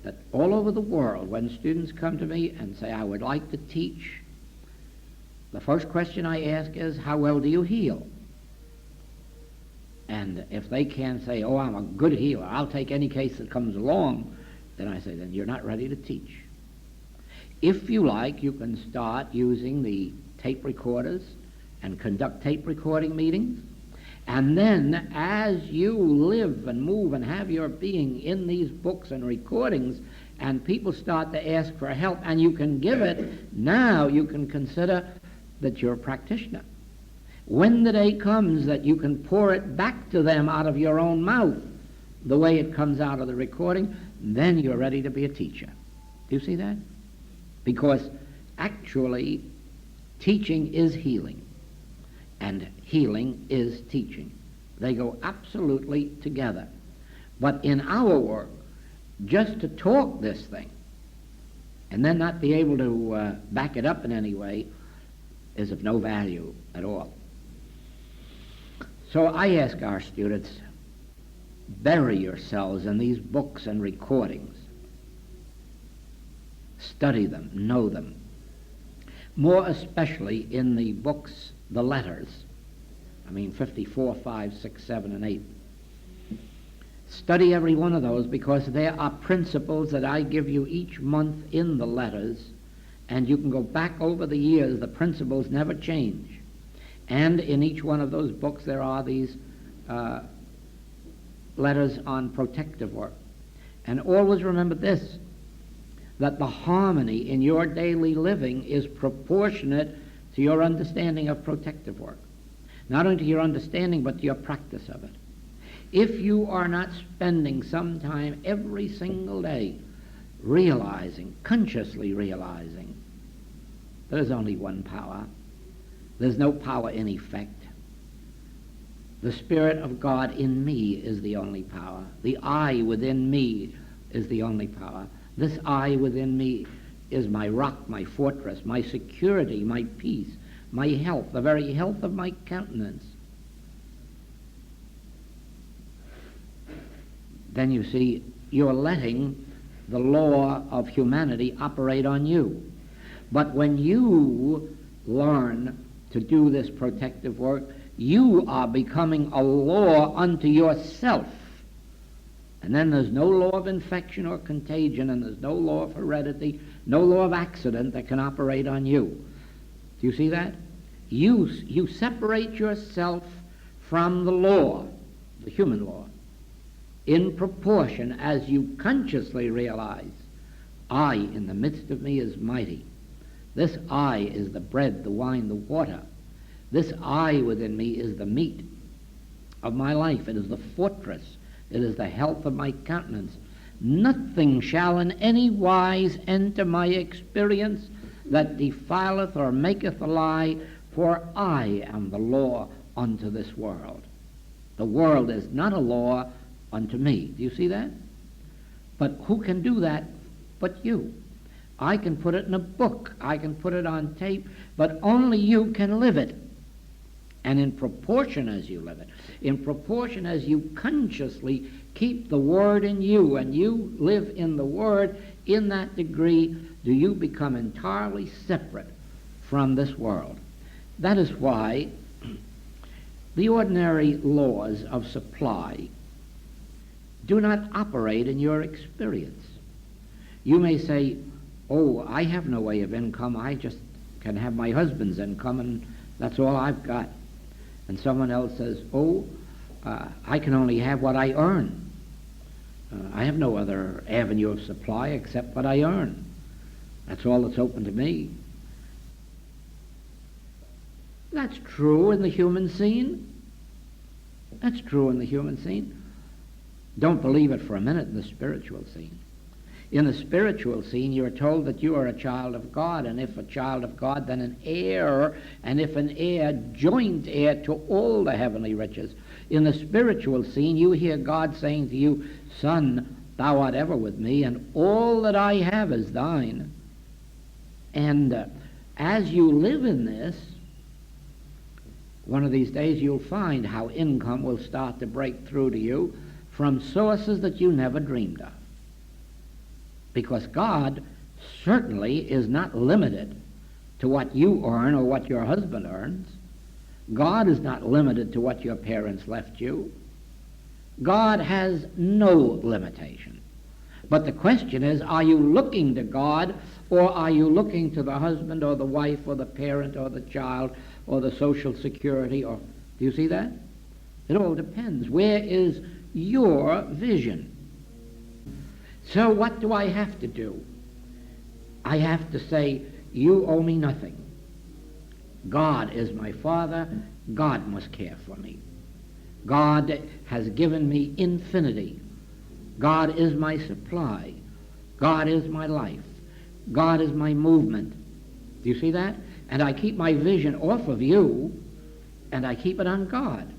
that all over the world, when students come to me and say, I would like to teach, the first question I ask is, how well do you heal? And if they can't say, oh, I'm a good healer, I'll take any case that comes along, then I say, then you're not ready to teach. If you like, you can start using the tape recorders and conduct tape recording meetings. And then as you live and move and have your being in these books and recordings, and people start to ask for help and you can give it, now you can consider that you're a practitioner. When the day comes that you can pour it back to them out of your own mouth, the way it comes out of the recording, then you're ready to be a teacher. Do you see that? Because actually, teaching is healing, and healing is teaching. They go absolutely together. But in our work, just to talk this thing, and then not be able to back it up in any way, is of no value at all. So I ask our students, bury yourselves in these books and recordings. Study them, know them. More especially in the books, the letters. 54, 5, 6, 7, and 8. Study every one of those, because there are principles that I give you each month in the letters, and you can go back over the years. The principles never change. And in each one of those books there are these letters on protective work. And always remember this, that the harmony in your daily living is proportionate to your understanding of protective work. Not only to your understanding, but to your practice of it. If you are not spending some time every single day realizing, consciously realizing, there's only one power. There's no power in effect. The Spirit of God in me is the only power. The I within me is the only power. This I within me is my rock, my fortress, my security, my peace, my health, the very health of my countenance. Then you see, you're letting the law of humanity operate on you. But when you learn to do this protective work, you are becoming a law unto yourself. And then there's no law of infection or contagion, and there's no law of heredity, no law of accident that can operate on you. Do you see that? You separate yourself from the law, the human law, in proportion as you consciously realize, I in the midst of me is mighty. This I is the bread, the wine, the water. This I within me is the meat of my life. It is the fortress. It is the health of my countenance. Nothing shall in any wise enter my experience that defileth or maketh a lie, for I am the law unto this world. The world is not a law unto me. Do you see that? But who can do that but you? I can put it in a book, I can put it on tape, but only you can live it. And in proportion as you live it, in proportion as you consciously keep the Word in you and you live in the Word, in that degree do you become entirely separate from this world. That is why the ordinary laws of supply do not operate in your experience. You may say, oh, I have no way of income, I just can have my husband's income and that's all I've got. And someone else says, oh, I can only have what I earn. I have no other avenue of supply except what I earn. That's all that's open to me. That's true in the human scene. That's true in the human scene. Don't believe it for a minute in the spiritual scene. In the spiritual scene, you're told that you are a child of God, and if a child of God, then an heir, and if an heir, joint heir to all the heavenly riches. In the spiritual scene, you hear God saying to you, Son, thou art ever with me, and all that I have is thine. And as you live in this, one of these days you'll find how income will start to break through to you from sources that you never dreamed of. Because God certainly is not limited to what you earn or what your husband earns. God is not limited to what your parents left you. God has no limitation. But the question is, are you looking to God, or are you looking to the husband or the wife or the parent or the child or the Social Security? Or do you see that? It all depends. Where is your vision? So what do I have to do? I have to say, you owe me nothing. God is my Father. God must care for me. God has given me infinity. God is my supply. God is my life. God is my movement. Do you see that? And I keep my vision off of you, and I keep it on God.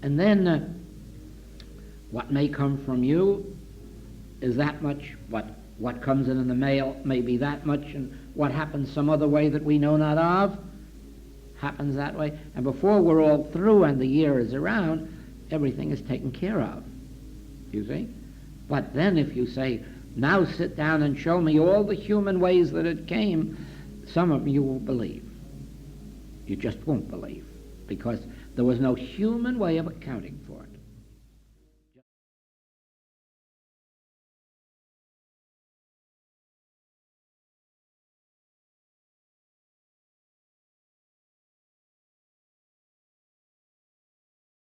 And then what may come from you is that much. What comes in the mail may be that much, and what happens some other way that we know not of happens that way. And before we're all through and the year is around, everything is taken care of. You see? But then if you say, now sit down and show me all the human ways that it came, some of you won't believe. You just won't believe, because there was no human way of accounting for it.